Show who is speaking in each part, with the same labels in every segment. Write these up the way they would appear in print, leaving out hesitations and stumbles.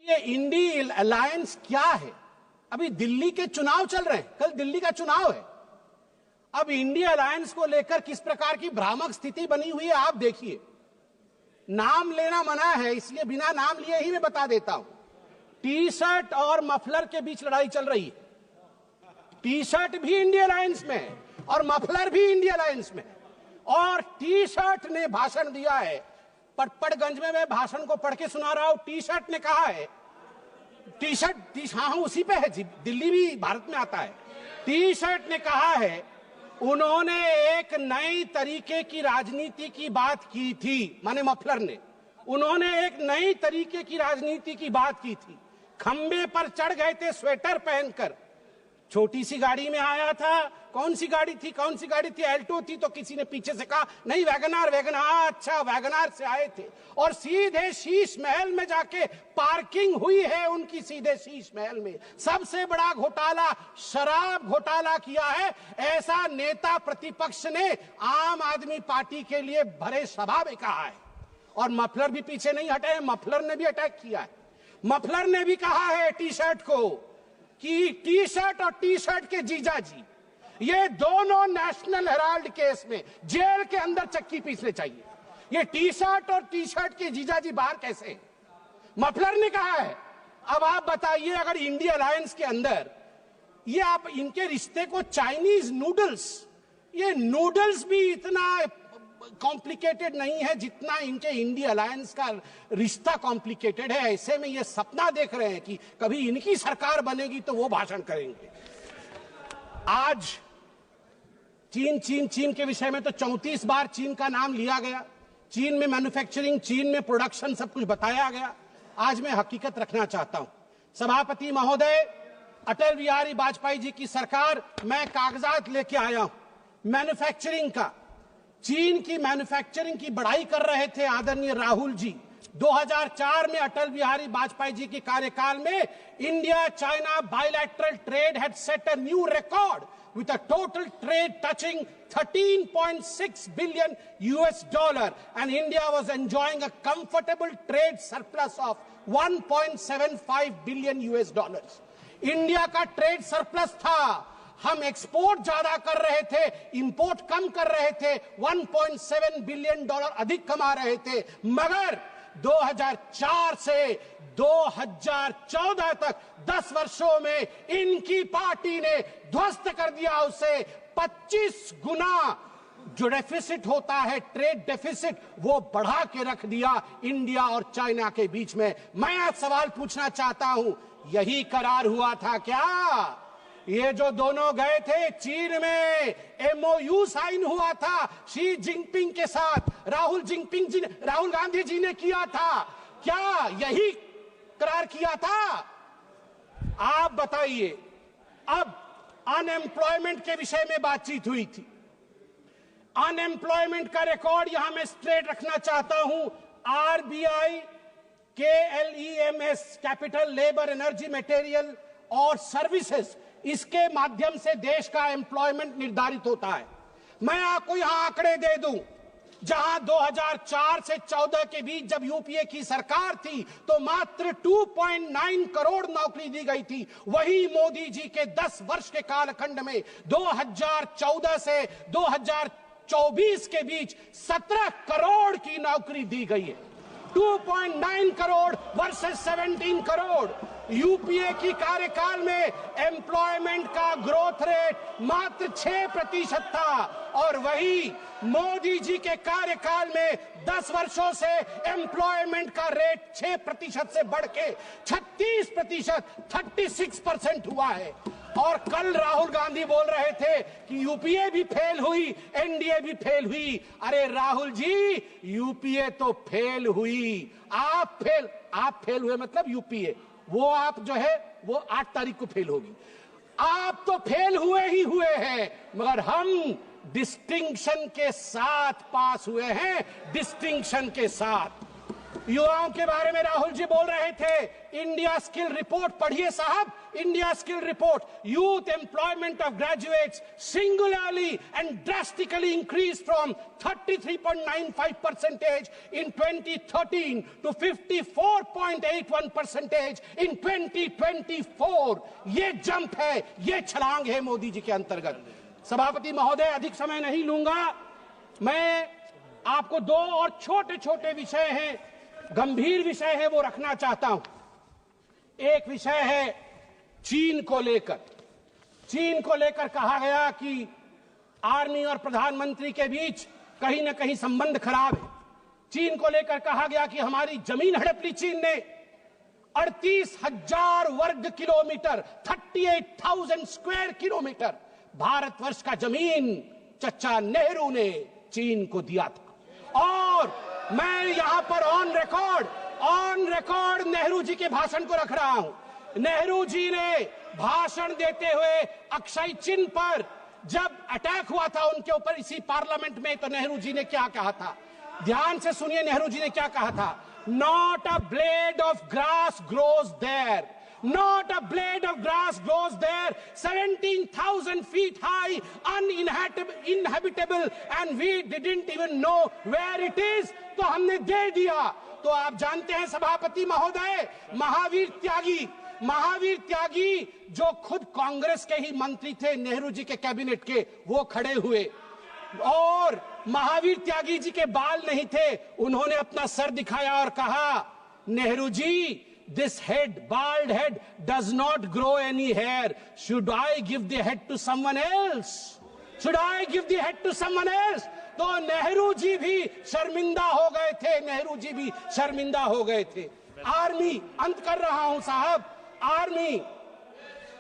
Speaker 1: ये INDI alliance क्या है? अभी दिल्ली के चुनाव चल रहे हैं, कल दिल्ली का चुनाव है। अब इंडिया अलायंस को लेकर किस प्रकार की भ्रामक स्थिति बनी हुई है आप देखिए। नाम लेना मना है, इसलिए बिना नाम लिए ही मैं बता देता हूं। टी शर्ट और मफलर के बीच लड़ाई चल रही है। टी शर्ट भी इंडिया अलायंस में है और मफलर भी इंडिया अलायंस में है। और टी शर्ट ने भाषण दिया है, पटपड़गंज में मैं भाषण को पढ़ के सुना रहा हूं। टी शर्ट ने कहा है, टी शर्ट हाँ उसी पे है, दिल्ली भी भारत में आता है। टी शर्ट ने कहा है, उन्होंने एक नई तरीके की राजनीति की बात की थी, माने मफलर ने, उन्होंने एक नई तरीके की राजनीति की बात की थी। खंबे पर चढ़ गए थे स्वेटर पहनकर, छोटी सी गाड़ी में आया था। कौन सी गाड़ी थी? एल्टो थी। तो किसी ने पीछे से कहा नहीं वैगनार। अच्छा वैगनार से आए थे और सीधे शीश महल में जाके पार्किंग हुई है उनकी, सीधे शीश महल में। सबसे बड़ा घोटाला शराब घोटाला किया है, ऐसा नेता प्रतिपक्ष ने आम आदमी पार्टी के लिए भरे सभा में कहा है। और मफलर भी पीछे नहीं हटे, मफलर ने भी अटैक किया है। मफलर ने भी कहा है टी शर्ट को कि टी शर्ट और टी शर्ट के जीजाजी ये दोनों नेशनल हेराल्ड केस में जेल के अंदर चक्की पीसने चाहिए। ये टी शर्ट और टी शर्ट के जीजाजी बाहर कैसे? मफलर ने कहा है। अब आप बताइए, अगर इंडिया अलायंस के अंदर ये आप इनके रिश्ते को चाइनीज नूडल्स, ये नूडल्स भी इतना कॉम्प्लिकेटेड नहीं है जितना इनके इंडिया अलायंस का रिश्ता कॉम्प्लिकेटेड है। ऐसे में ये सपना देख रहे हैं कि कभी इनकी सरकार बनेगी तो वो भाषण करेंगे। आज चीन के विषय में तो 34 बार चीन का नाम लिया गया। चीन में मैन्युफैक्चरिंग, चीन में प्रोडक्शन, सब कुछ बताया गया। आज मैं हकीकत रखना चाहता हूं। सभापति महोदय, अटल बिहारी वाजपेयी जी की सरकार, मैं कागजात लेके आया हूं मैन्युफैक्चरिंग का। चीन की मैन्युफैक्चरिंग की बढ़ाई कर रहे थे आदरणीय राहुल जी। 2004 में अटल बिहारी वाजपेयी जी के कार्यकाल में India China bilateral trade had set a new record with a total trade touching $13.6 billion and India was enjoying a comfortable trade surplus of $1.75 billion। India का ट्रेड सरप्लस था, हम एक्सपोर्ट ज्यादा कर रहे थे, इंपोर्ट कम कर रहे थे, $1.7 बिलियन अधिक कमा रहे थे। मगर 2004 से 2014 तक 10 वर्षों में इनकी पार्टी ने ध्वस्त कर दिया उसे। 25 गुना जो डेफिसिट होता है, ट्रेड डेफिसिट, वो बढ़ा के रख दिया इंडिया और चाइना के बीच में। मैं आज सवाल पूछना चाहता हूं, यही करार हुआ था क्या? ये जो दोनों गए थे चीन में, MOU साइन हुआ था शी जिनपिंग के साथ, राहुल गांधी जी ने किया था क्या? यही करार किया था? आप बताइए। अब अनएम्प्लॉयमेंट के विषय में बातचीत हुई थी। अनएम्प्लॉयमेंट का रिकॉर्ड यहां मैं स्ट्रेट रखना चाहता हूं। RBI, KLEMS, capital, labour, energy, material और सर्विसेज, इसके माध्यम से देश का एम्प्लॉयमेंट निर्धारित होता है। मैं आपको यहां आंकड़े दे दूं, जहां 2004 से 14 के बीच जब यूपीए की सरकार थी तो मात्र 2.9 करोड़ नौकरी दी गई थी। वही मोदी जी के 10 वर्ष के कालखंड में 2014 से 2024 के बीच 17 करोड़ की नौकरी दी गई है। 2.9 करोड़ वर्सेस 17 करोड़। यूपीए की कार्यकाल में एम्प्लॉयमेंट का ग्रोथ रेट मात्र 6% था और वही मोदी जी के कार्यकाल में 10 वर्षों से एम्प्लॉयमेंट का रेट 6% से बढ़ के 36%, 36% हुआ है। और कल राहुल गांधी बोल रहे थे कि यूपीए भी फेल हुई, एनडीए भी फेल हुई। अरे राहुल जी, यूपीए तो फेल हुई, आप फेल हुए मतलब यूपीए, वो आप जो है वो 8 तारीख को फेल होगी। आप तो फेल हुए ही हुए हैं, मगर हम डिस्टिंक्शन के साथ पास हुए हैं, डिस्टिंक्शन के साथ। युवाओं के बारे में राहुल जी बोल रहे थे। इंडिया स्किल रिपोर्ट पढ़िए साहब, India skill report. Youth employment of graduates singularly and drastically increase from 33.95% in 2013 to 54.81% in 2024। ये जंप है, ये छलांग है मोदी जी के अंतर्गत। सभापति महोदय, अधिक समय नहीं लूंगा। मैं आपको दो और छोटे छोटे विषय हैं, गंभीर विषय है, वो रखना चाहता हूं। एक विषय है चीन को लेकर। चीन को लेकर कहा गया कि आर्मी और प्रधानमंत्री के बीच कहीं ना कहीं संबंध खराब है। चीन को लेकर कहा गया कि हमारी जमीन हड़प ली चीन ने। 38,000 वर्ग किलोमीटर, 38,000 स्क्वायर किलोमीटर भारतवर्ष का जमीन चचा नेहरू ने चीन को दिया था। और मैं यहां पर ऑन रिकॉर्ड नेहरू जी के भाषण को रख रहा हूं। नेहरू जी ने भाषण देते हुए अक्षय चिन्ह पर जब अटैक हुआ था उनके ऊपर इसी पार्लियामेंट में, तो नेहरू जी ने क्या कहा था, ध्यान से सुनिए नेहरू जी ने क्या कहा था। Not a blade of grass grows there, not a blade of grass grows there, 17,000 feet high, uninhabitable, and we didn't even know where it is, तो हमने दे दिया। तो आप जानते हैं सभापति महोदय, महावीर त्यागी जो खुद कांग्रेस के ही मंत्री थे नेहरू जी के कैबिनेट के, वो खड़े हुए और महावीर त्यागी जी के बाल नहीं थे, उन्होंने अपना सर दिखाया और कहा, Nehru ji, this head, bald head, does not grow any hair. Should I give the head to someone else? Should I give the head to someone else? तो नेहरू जी भी शर्मिंदा हो गए थे, आर्मी, अंत कर रहा हूं साहब, आर्मी,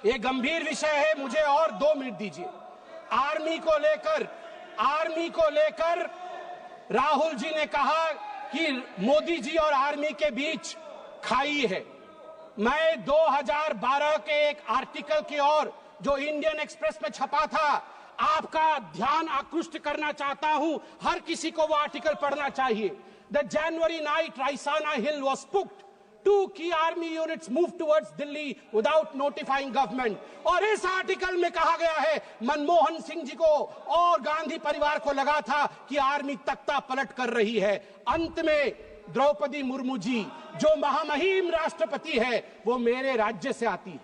Speaker 1: ये गंभीर विषय है, मुझे और 2 मिनट दीजिए। आर्मी को लेकर राहुल जी ने कहा कि मोदी जी और आर्मी के बीच खाई है। मैं 2012 के एक आर्टिकल की ओर जो इंडियन एक्सप्रेस में छपा था, आपका ध्यान आकृष्ट करना चाहता हूं। हर किसी को वो आर्टिकल पढ़ना चाहिए। The January night Raisina hill was spooked, 2 key army units moved towards Delhi without notifying government। और इस आर्टिकल में कहा गया है, मनमोहन सिंह जी को और गांधी परिवार को लगा था कि आर्मी तख्ता पलट कर रही है। अंत में द्रौपदी मुर्मू जी, जो महामहिम राष्ट्रपति है, वो मेरे राज्य से आती है,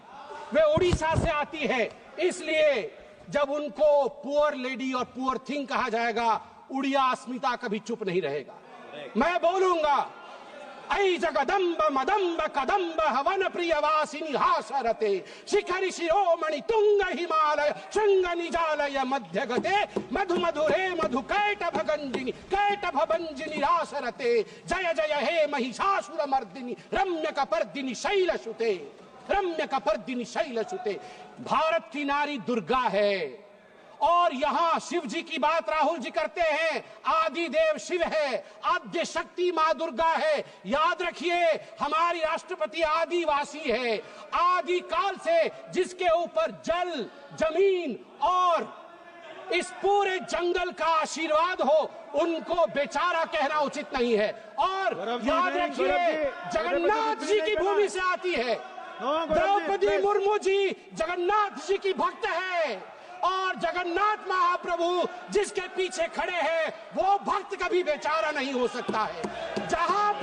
Speaker 1: वे उड़ीसा से आती है। इसलिए जब उनको पुअर लेडी और पुअर थिंग कहा जाएगा, उड़िया अस्मिता कभी चुप नहीं रहेगा। मैं बोलूंगा, ऐ जगदम्ब मदम्ब कदम्ब हवन प्रियवासिनी हासरते, शिखरि शिरोमणि तुंग हिमालय शृंग निजालय मध्य गते, मधु मधुरे मधु कैटभ भंजिनी रासरते, जय जय हे महिषासुर मर्दिनी रम्य कपर्दिनी शैलसुते। भारत की नारी दुर्गा है। और यहां शिव जी की बात राहुल जी करते हैं, आदि देव शिव है, आद्य शक्ति मां दुर्गा है। याद रखिए, हमारी राष्ट्रपति आदिवासी है, आदि काल से जिसके ऊपर जल, जमीन और इस पूरे जंगल का आशीर्वाद हो, उनको बेचारा कहना उचित नहीं है। और याद रखिए, जगन्नाथ जी की भूमि से आती है। द्रौपदी मुर्मू जी जगन्नाथ जी की भक्त है, और जगन्नाथ महाप्रभु जिसके पीछे खड़े हैं, वो भक्त कभी बेचारा नहीं हो सकता है। जहां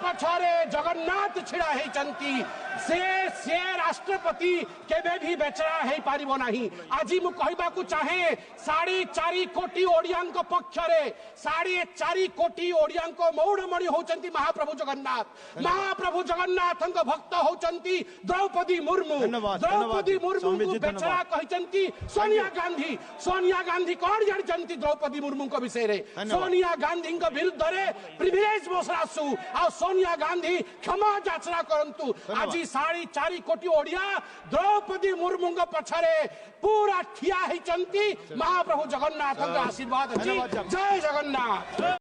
Speaker 1: पछारे जगन्नाथ छिड़ा है चंती से राष्ट्रपति के भी बेचारा है पारिबो नहीं। आज मु कहबाकू चाहे 4.5 कोटी ओडियां पक्षरे 4.5 कोटी ओडियां मौड़मणि होचंती महाप्रभु जगन्नाथ भक्त होचंती द्रौपदी मुर्मू को बेचारा कहचंती सोनिया गांधी कौन जानती द्रौपदी मुर्मू को विषय रे। सोनिया गांधी विरुद्ध रे प्रिविलेज बसरासु आ सोनिया गांधी क्षमा याचना करंतु। आज 4.5 कोटी ओडिया द्रौपदी मुर्मू पछरे पूरा ठिया ही चंती महाप्रभु जगन्नाथ आशीर्वाद। जय जगन्नाथ।